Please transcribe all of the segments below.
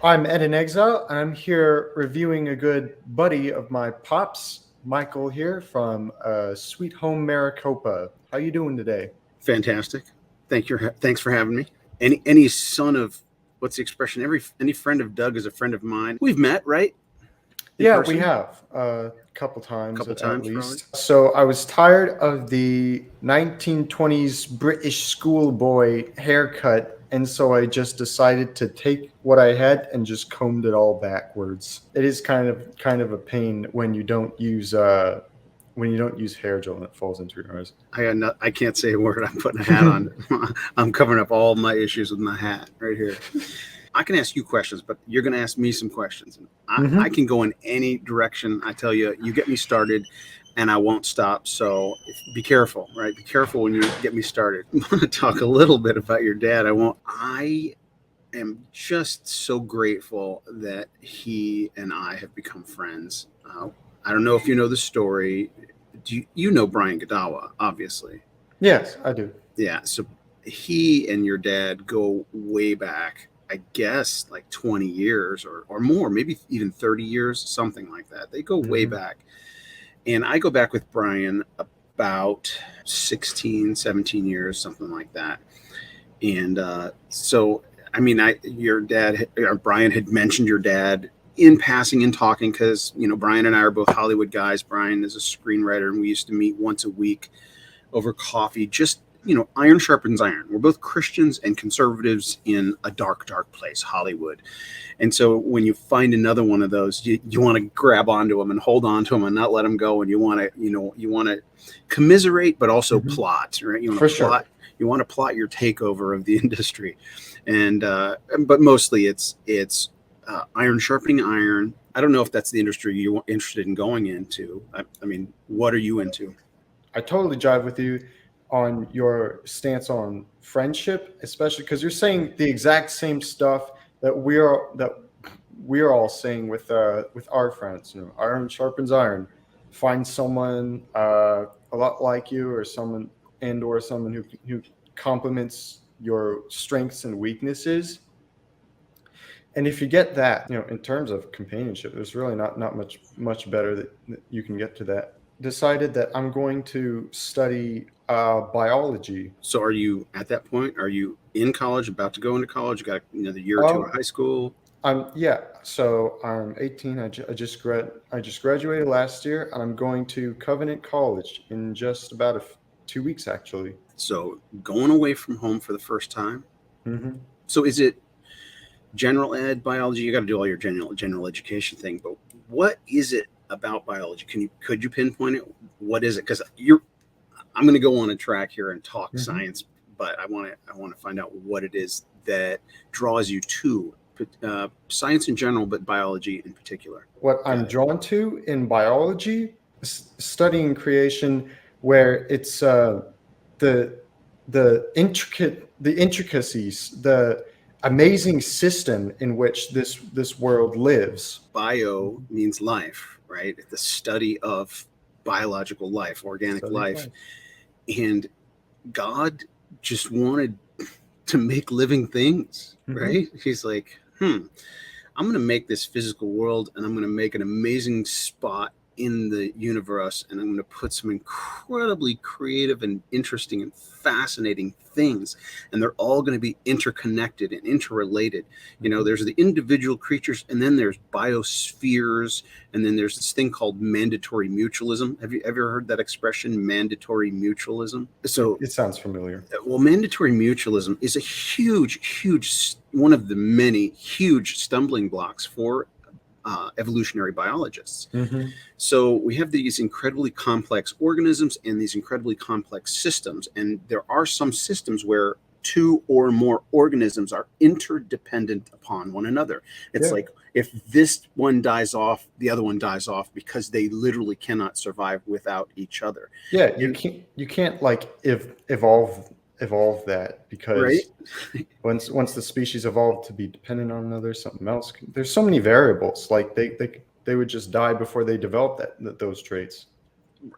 I'm Ed in Exile, and I'm here reviewing a good buddy of my pops, Michael here from Sweet Home Maricopa. How you doing today? Fantastic. Thanks for having me. Any son of what's the expression? Any friend of Doug is a friend of mine. We've met, right? In Yeah, we person, have a couple a times couple at times probably. least. So I was tired of the 1920s British schoolboy haircut, and so I just decided to take what I had and just combed it all backwards. It is kind of a pain when you don't use hair gel and it falls into your eyes. I can't say a word. I'm putting a hat on. I'm covering up all my issues with my hat right here. I can ask you questions, but you're going to ask me some questions. And I Hmm. can go in any direction. I tell you, you get me started and I won't stop. So be careful, right? Be careful when you get me started. I want to talk a little bit about your dad. I won't. I am just so grateful that he and I have become friends. I don't know if you know the story. You know Brian Godawa, obviously. Yes, I do. Yeah. So he and your dad go way back, I guess like 20 years or more, maybe even 30 years, something like that. They go way Hmm. back. And I go back with Brian about 16, 17 years, something like that. And so, I mean, your dad, Brian had mentioned your dad in passing and talking because, Brian and I are both Hollywood guys. Brian is a screenwriter, and we used to meet once a week over coffee, just iron sharpens iron. We're both Christians and conservatives in a dark, dark place, Hollywood. And so when you find another one of those, you want to grab onto them and hold on to them and not let them go. And you want to commiserate, but also Hmm. plot, right? For sure. You want to plot your takeover of the industry. And, but mostly it's iron sharpening iron. I don't know if that's the industry you're interested in going into. I mean, what are you into? I totally jive with you on your stance on friendship, especially because you're saying the exact same stuff that we're all saying with our friends. You know, iron sharpens iron. Find someone a lot like you, or someone who complements your strengths and weaknesses. And if you get that, in terms of companionship, there's really not much better that you can get to that. Decided that I'm going to study biology. So are you at that point? Are you in college, about to go into college? You got another year or two of Um, high school? yeah. So I'm 18. I just graduated last year, and I'm going to Covenant College in just about 2 weeks, actually. So going away from home for the first time. Hmm. So is it general ed biology? You got to do all your general education thing, but what is it about biology? Could you pinpoint it? What is it? Because I'm going to go on a track here and talk Hmm. science, but I want to find out what it is that draws you to science in general, but biology in particular. What Go I'm ahead. drawn to in biology, studying creation, where it's the the intricacies, the amazing system in which this world lives. Bio means life, right? The study of biological life, organic Study of life. life. And God just wanted to make living things, Hmm. right? He's like, I'm going to make this physical world and I'm going to make an amazing spot in the universe and I'm going to put some incredibly creative and interesting and fascinating things and they're all going to be interconnected and interrelated. Hmm. There's the individual creatures and then there's biospheres and then there's this thing called mandatory mutualism. Have you ever heard that expression, mandatory mutualism? It, So it sounds familiar. well, mandatory mutualism is a huge, one of the many huge stumbling blocks for evolutionary biologists. Hmm. So we have these incredibly complex organisms and these incredibly complex systems. And there are some systems where two or more organisms are interdependent upon one another. It's Yeah. like if this one dies off, the other one dies off because they literally cannot survive without each other. Yeah, you And can't like evolve that, right. because once the species evolved to be dependent on another, something else. There's so many variables. Like they would just die before they developed those traits.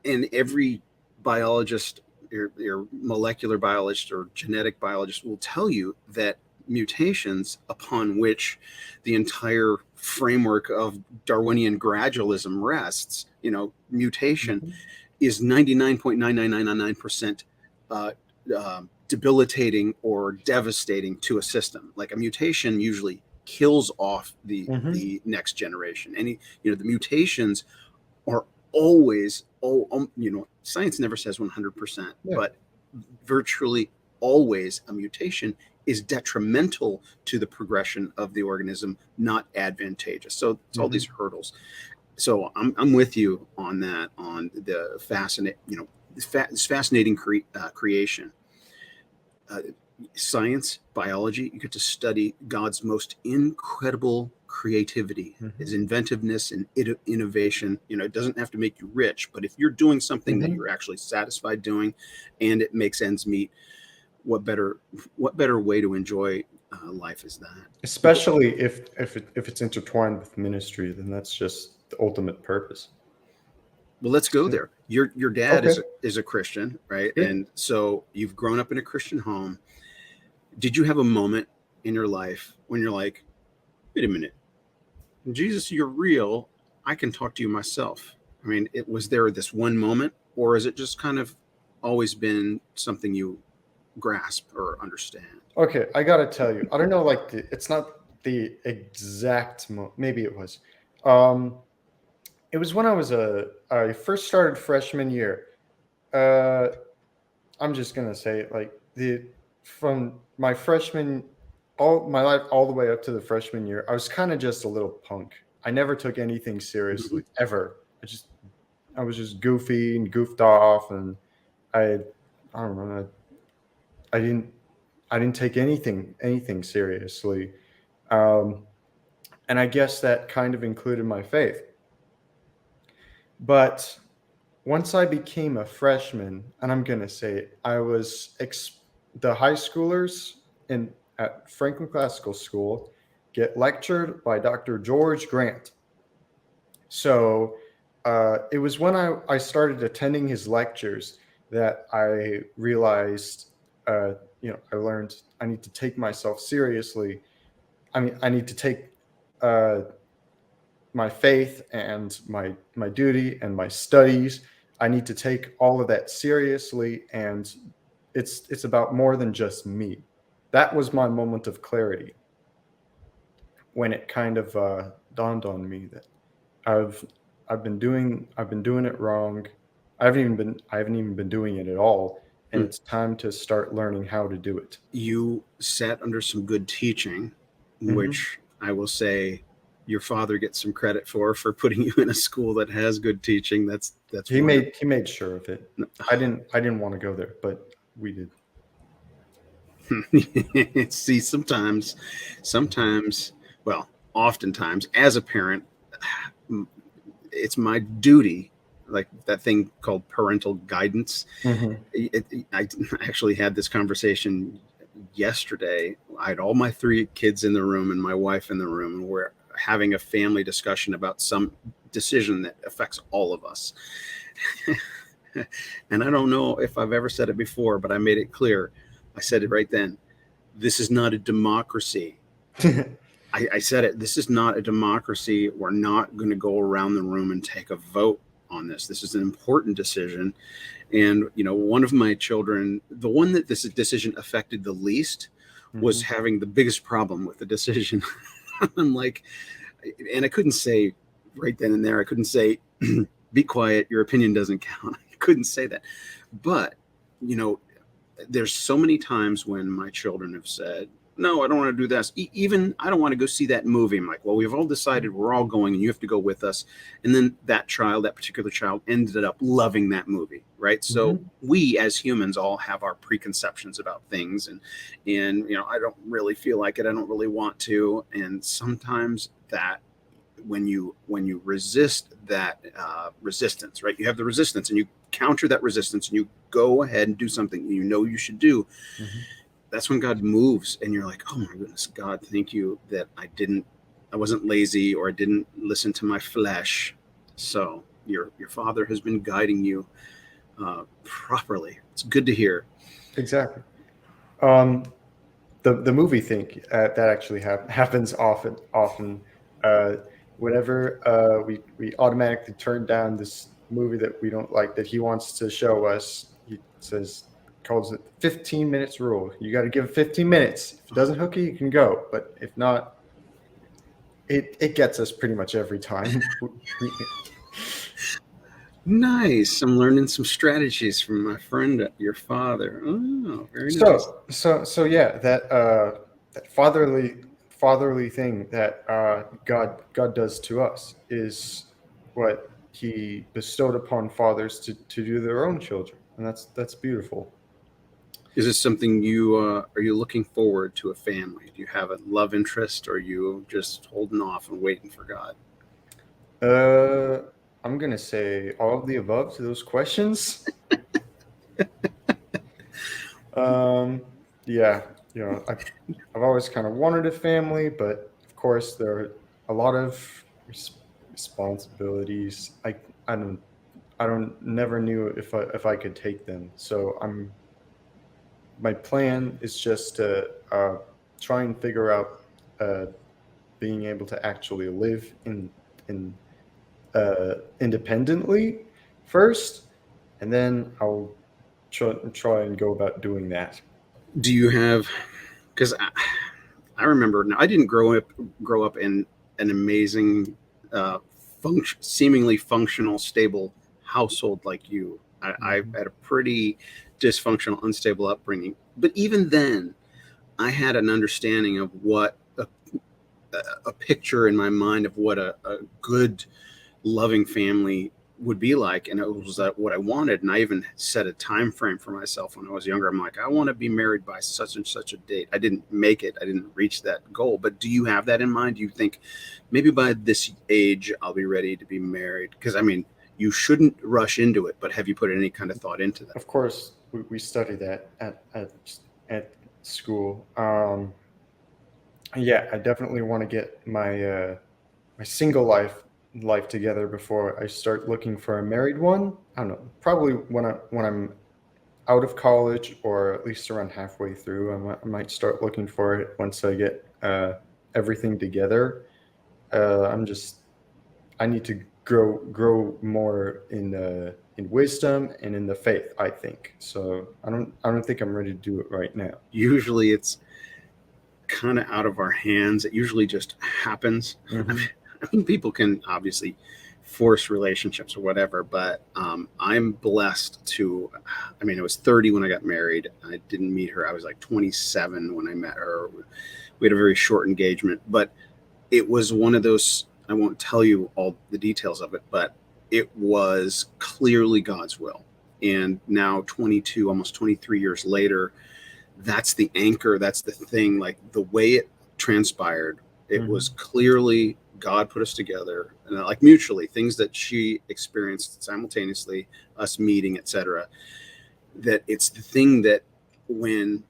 And every biologist, your molecular biologist or genetic biologist will tell you that mutations upon which the entire framework of Darwinian gradualism rests. Mutation Mhm. is 99.99999% debilitating or devastating to a system. Like a mutation usually kills off Mhm. the next generation. The mutations are always, science never says 100%, Yeah. but virtually always a mutation is detrimental to the progression of the organism, not advantageous. So it's all these Mhm. hurdles. So I'm with you on that, on the this fascinating creation. Uh, Science, biology, you get to study God's most incredible creativity, Mhm. his inventiveness and innovation. It doesn't have to make you rich, but if you're doing something that Mhm. you're actually satisfied doing and it makes ends meet, what better way to enjoy life is that? Especially if it's intertwined with ministry, then that's just the ultimate purpose. Well, let's go So, there. Your dad okay. is a Christian, right? Yeah. And so you've grown up in a Christian home. Did you have a moment in your life when you're like, wait a minute, Jesus, you're real. I can talk to you myself. I mean, was there this one moment, or has it just kind of always been something you grasp or understand? Okay, I gotta tell you, I don't know, like it's not the exact maybe it was. Um, it was when I first started freshman year. Uh, I'm just gonna say it like the from my freshman all my life all the way up to the freshman year, I was kind of just a little punk. I never took anything Mhm. seriously ever. I was just goofy and goofed off, and I I don't know. I didn't I didn't take anything seriously. Um, and I guess that kind of included my faith. But once I became a freshman, and I'm gonna say it, the high schoolers in at Franklin Classical School get lectured by Dr. George Grant. So it was when I started attending his lectures that I realized, I learned I need to take myself seriously. I mean, I need to take uh, my faith and my duty and my studies. I need to take all of that seriously, and it's about more than just me. That was my moment of clarity when it kind of dawned on me that I've I've been doing it wrong. I haven't even been doing it at all, and Hmm. it's time to start learning how to do it. You sat under some good teaching, Mhm. which I will say your father gets some credit for putting you in a school that has good teaching. That's wonderful. He made sure of it. I didn't want to go there, but we did. See, sometimes, well, oftentimes, as a parent, it's my duty, like that thing called parental guidance. Mhm. I actually had this conversation yesterday. I had all my three kids in the room and my wife in the room, and we're having a family discussion about some decision that affects all of us. And I don't know if I've ever said it before, but I made it clear. I said it right then. This is not a democracy. I said it. This is not a democracy. We're not going to go around the room and take a vote on this. This is an important decision. And, one of my children, the one that this decision affected the least, was Mhm. having the biggest problem with the decision. I'm like, and I couldn't say right then and there, I couldn't say, be quiet, your opinion doesn't count. I couldn't say that. But, you know, there's so many times when my children have said, no, I don't want to do this. Even I don't want to go see that movie. I'm like, well, we've all decided we're all going and you have to go with us. And then that particular child ended up loving that movie. Right. So Mhm. we as humans all have our preconceptions about things. And, I don't really feel like it. I don't really want to. And sometimes that when you resist that resistance, right? You have the resistance and you counter that resistance and you go ahead and do something you should do. Mhm. That's when God moves, and you're like, oh my goodness, God, thank you that I wasn't lazy or I didn't listen to my flesh. So your Father has been guiding you properly. It's good to hear. Exactly. Um, the movie thing that actually happens often. Uh, Whenever we automatically turn down this movie that we don't like that he wants to show us, he says calls it 15 minutes rule. You got to give it 15 minutes. If it doesn't hook you, you can go. But if not, it gets us pretty much every time. Nice. I'm learning some strategies from my friend, your father. Oh, very nice. So yeah, that fatherly thing that God does to us is what He bestowed upon fathers to do their own children, and that's beautiful. Is this something you are you looking forward to a family? Do you have a love interest, or are you just holding off and waiting for God? I'm gonna say all of the above to those questions. Yeah, I've always kind of wanted a family, but of course there are a lot of responsibilities. I don't I don't never knew if I could take them. So my plan is just to try and figure out uh, being able to actually live in independently first, and then I'll try and go about doing that. Do you have? Because I remember. Now, I didn't grow up in an amazing, seemingly functional, stable household like you. I had a pretty dysfunctional, unstable upbringing. But even then, I had an understanding of what a picture in my mind of what a good, loving family would be like, and it was what I wanted. And I even set a time frame for myself when I was younger. I'm like, I want to be married by such and such a date. I didn't make it. I didn't reach that goal. But do you have that in mind? Do you think maybe by this age I'll be ready to be married? Because I mean, you shouldn't rush into it. But have you put any kind of thought into that? Of course, we study that at school. Yeah, I definitely want to get my single life together before I start looking for a married one. I don't know. Probably when I'm out of college, or at least around halfway through, I might start looking for it once I get everything together. I'm just I need to grow more in wisdom and in the faith, I think. So I don't think I'm ready to do it right now. Usually, it's kind of out of our hands. It usually just happens. Mm-hmm. I mean, people can obviously force relationships or whatever, but I'm blessed to. I mean, I was 30 when I got married. I didn't meet her. I was like 27 when I met her. We had a very short engagement, but it was one of those. I won't tell you all the details of it, but it was clearly God's will. And now, 22, almost 23 years later, that's the anchor. That's the thing. Like the way it transpired, it was clearly God put us together, and like mutually, things that she experienced simultaneously, us meeting, etc. That it's the thing that when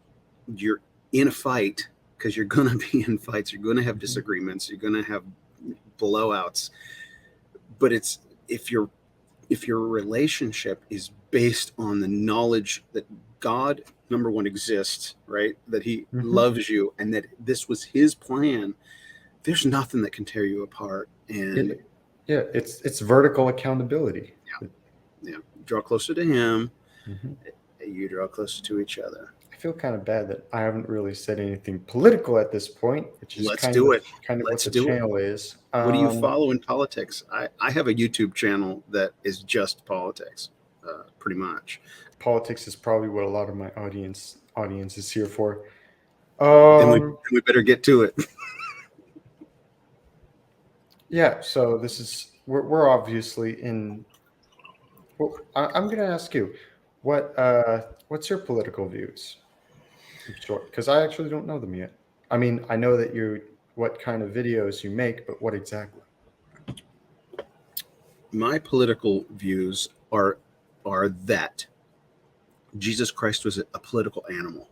you're in a fight, because you're going to be in fights, you're going to have disagreements, you're going to have blowouts, but it's if your relationship is based on the knowledge that God, number one, exists, right? That He loves you, and that this was His plan. There's nothing that can tear you apart. And it's vertical accountability. Yeah, draw closer to Him. Mm-hmm. You draw closer to each other. I feel kind of bad that I haven't really said anything political at this point, which is Let's do it. Kind of Let's what the do it. channel is. What do you follow in politics? I have a YouTube channel that is just politics, pretty much. Politics is probably what a lot of my audience is here for. Then we better get to it. Yeah, so we're obviously in. Well, I'm going to ask you, what's your political views? In short, because I actually don't know them yet. I mean, I know that what kind of videos you make, but what exactly? My political views are that Jesus Christ was a political animal,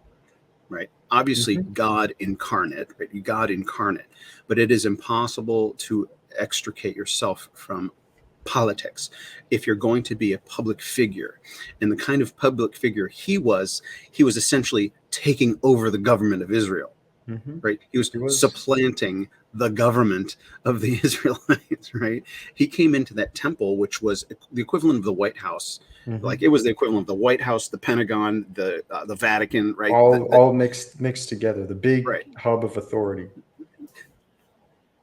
right? Obviously, God incarnate, right? God incarnate, but it is impossible to extricate yourself from politics if you're going to be a public figure. And the kind of public figure he was essentially taking over the government of Israel. Mm-hmm. Right? He was, He was supplanting the government of the Israelites, right? He came into that temple, which was the equivalent of the White House. mm-hmm. Like it was the equivalent of the White House, the Pentagon, the Vatican, right? all mixed together, the big right. hub of authority.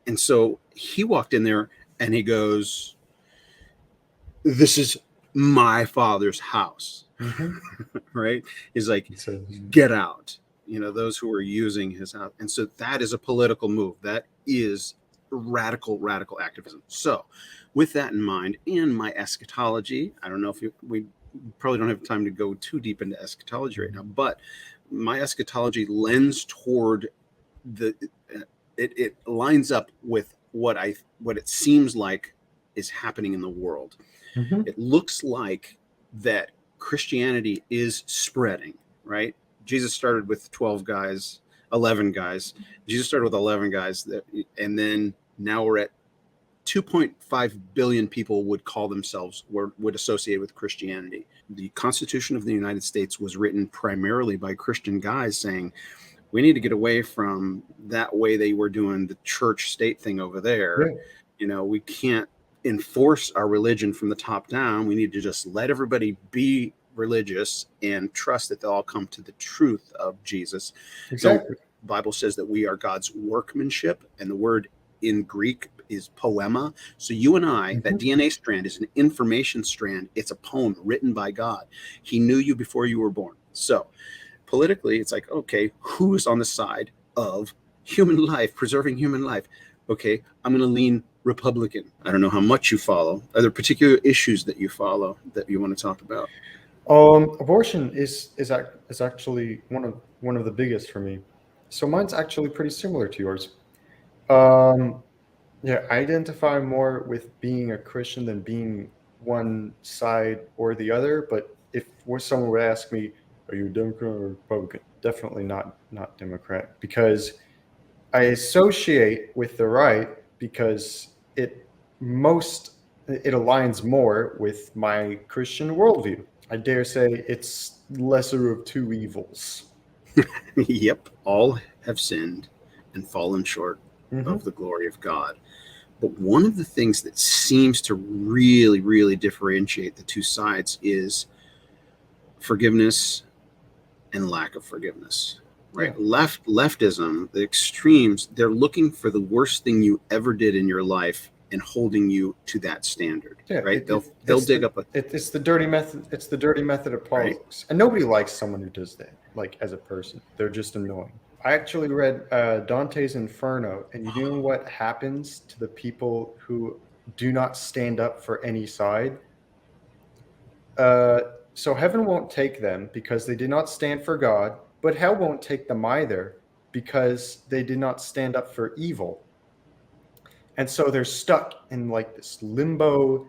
And so he walked in there and he goes, "This is my Father's house." Mm-hmm. Right? He's like, So, "Get out." You know, those who are using his house. And so that is a political move. That is radical activism. So with that in mind, and my eschatology, I don't know if we probably don't have time to go too deep into eschatology right now, but my eschatology lends toward it lines up with what it seems like is happening in the world. mm-hmm. It looks like that Christianity is spreading, right? Jesus started with 11 guys. Jesus started with 11 guys, and then now we're at 2.5 billion people would call themselves, would associate with Christianity. The Constitution of the United States was written primarily by Christian guys saying, we need to get away from that way they were doing the church state thing over there. Yeah. You know, we can't enforce our religion from the top down. We need to just let everybody be religious and trust that they'll all come to the truth of Jesus. Exactly. The Bible says that we are God's workmanship, and the word in Greek is poema. So you and I, mm-hmm. that DNA strand is an information strand. It's a poem written by God. He knew you before you were born. So politically, it's like, okay, who's on the side of human life, preserving human life? Okay, I'm going to lean Republican. I don't know how much you follow. Are there particular issues that you follow that you want to talk about? Abortion is actually one of the biggest for me. So mine's actually pretty similar to yours. Yeah, I identify more with being a Christian than being one side or the other. But if someone would ask me, "Are you a Democrat or Republican?" Definitely not Democrat, because I associate with the right because it aligns more with my Christian worldview. I dare say it's lesser of two evils. Yep, all have sinned and fallen short Mm-hmm. of the glory of God. But one of the things that seems to really differentiate the two sides is forgiveness and lack of forgiveness. Right? Yeah. Leftism, the extremes, they're looking for the worst thing you ever did in your life and holding you to that standard. Yeah, right? They'll dig up it's the dirty method. It's the dirty method of politics, right? And nobody likes someone who does that. Like, as a person, they're just annoying. I actually read Dante's Inferno, and you know what happens to the people who do not stand up for any side? So heaven won't take them because they did not stand for God, but hell won't take them either because they did not stand up for evil. And so they're stuck in like this limbo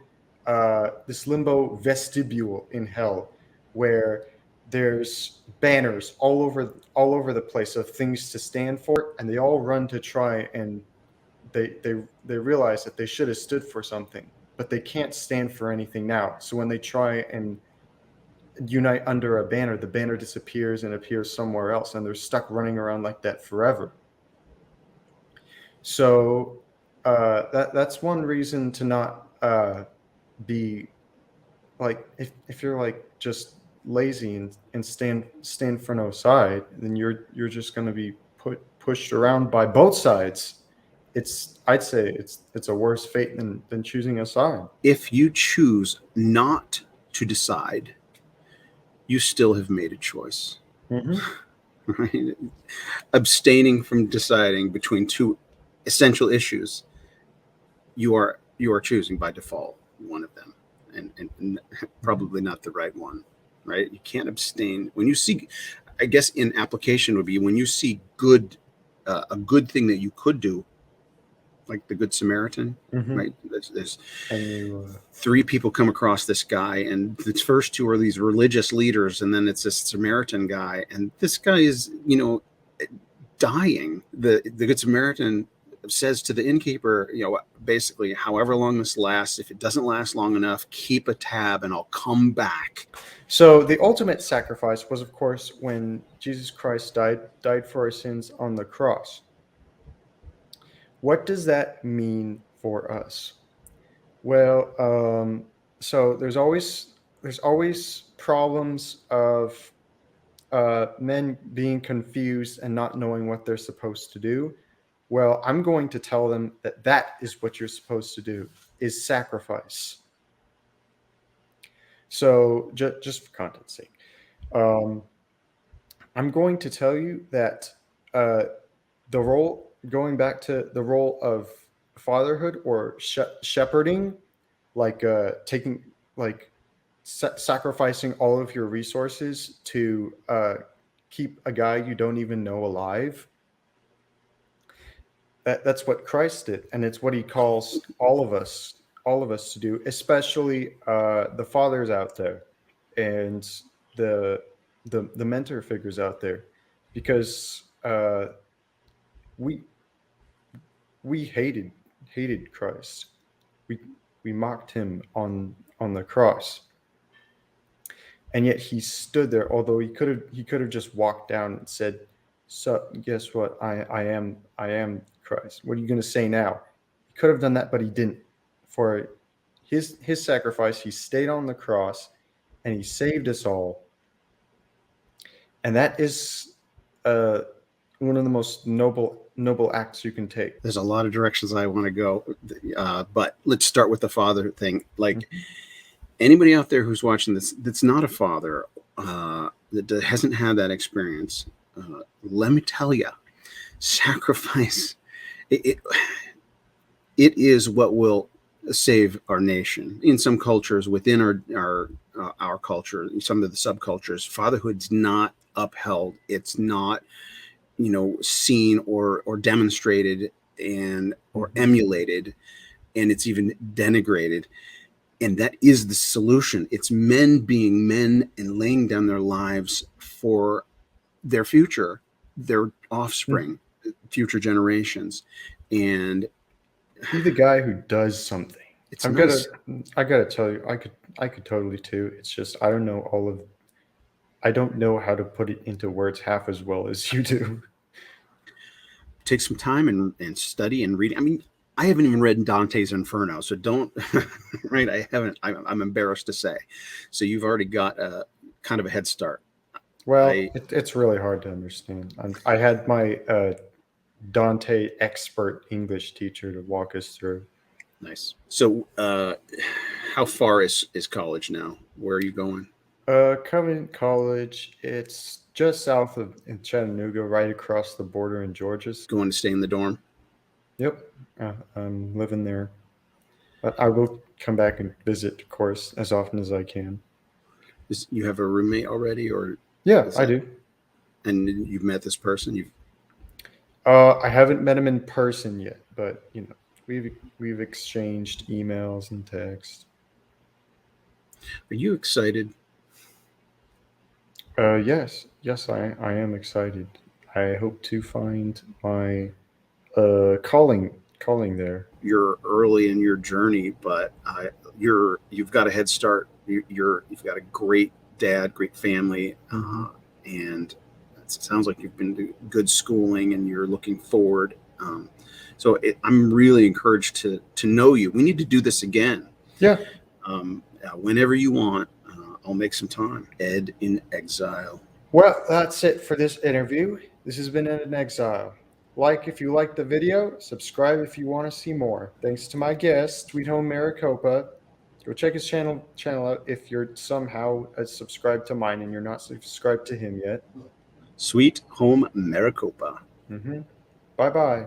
vestibule in hell, where there's banners all over the place of things to stand for, and they all run to try, and they realize that they should have stood for something, but they can't stand for anything now. So when they try and unite under a banner, the banner disappears and appears somewhere else, and they're stuck running around like that forever. So that's one reason to not be like, if you're like just lazy and stand for no side, then you're just going to be pushed around by both sides. I'd say it's a worse fate than choosing a side. If you choose not to decide, you still have made a choice. Mm-hmm. Right? Abstaining from deciding between two essential issues, you are choosing by default one of them, and probably not the right one. Right? You can't abstain when you see. I guess in application would be when you see a good thing that you could do, like the Good Samaritan. Mm-hmm. Right? There's three people come across this guy, and the first two are these religious leaders, and then it's this Samaritan guy, and this guy is dying. The Good Samaritan says to the innkeeper, basically, however long this lasts, if it doesn't last long enough, keep a tab and I'll come back. So the ultimate sacrifice was, of course, when Jesus Christ died for our sins on the cross. What does that mean for us? Well, so there's always problems of men being confused and not knowing what they're supposed to do. Well, I'm going to tell them that is what you're supposed to do, is sacrifice. So just for content's sake, I'm going to tell you that going back to the role of fatherhood or shepherding, like taking, like sacrificing all of your resources to keep a guy you don't even know alive. That's what Christ did, and it's what he calls all of us to do, especially the fathers out there and the the mentor figures out there, because we we hated Christ. We we mocked him on the cross, and yet he stood there. Although he could have just walked down and said, "So guess what? I am Christ. What are you going to say now?" He could have done that, but he didn't. For his sacrifice, he stayed on the cross, and he saved us all. And that is one of the most noble acts you can take. There's a lot of directions I want to go, but let's start with the father thing. Like, anybody out there who's watching this that's not a father, that hasn't had that experience, let me tell you, sacrifice, it is what will save our nation. In some cultures, within our culture, some of the subcultures, fatherhood's not upheld. It's not, seen or demonstrated or emulated, and it's even denigrated. And that is the solution. It's men being men and laying down their lives for their future, their offspring, future generations. And be the guy who does something. It's I gotta tell you, I could totally too. It's just I don't know how to put it into words half as well as you do. Take some time and study and read. I mean, I haven't even read Dante's Inferno, so don't. Right? I haven't. I'm embarrassed to say. So you've already got a kind of a head start. Well, it's really hard to understand. I had my Dante expert English teacher to walk us through. Nice. So, how far is college now? Where are you going? Covenant College. It's just south of in Chattanooga, right across the border in Georgia. Going to stay in the dorm? Yep, I'm living there, but I will come back and visit, of course, as often as I can. You have a roommate already, or? Yeah, I do. And you've met this person? I haven't met him in person yet, but we've exchanged emails and texts. Are you excited? Yes, I am excited. I hope to find my calling there. You're early in your journey, but you've got a head start. You've got a great dad, great family, and it sounds like you've been to good schooling and you're looking forward. So I'm really encouraged to know you. We need to do this again. Yeah. Whenever you want, I'll make some time. Ed in Exile. Well, that's it for this interview. This has been Ed in Exile. Like if you liked the video, subscribe if you want to see more. Thanks to my guest, Sweet Home Maricopa. Go check his channel out if you're somehow subscribed to mine and you're not subscribed to him yet. Sweet Home Maricopa. Bye-bye.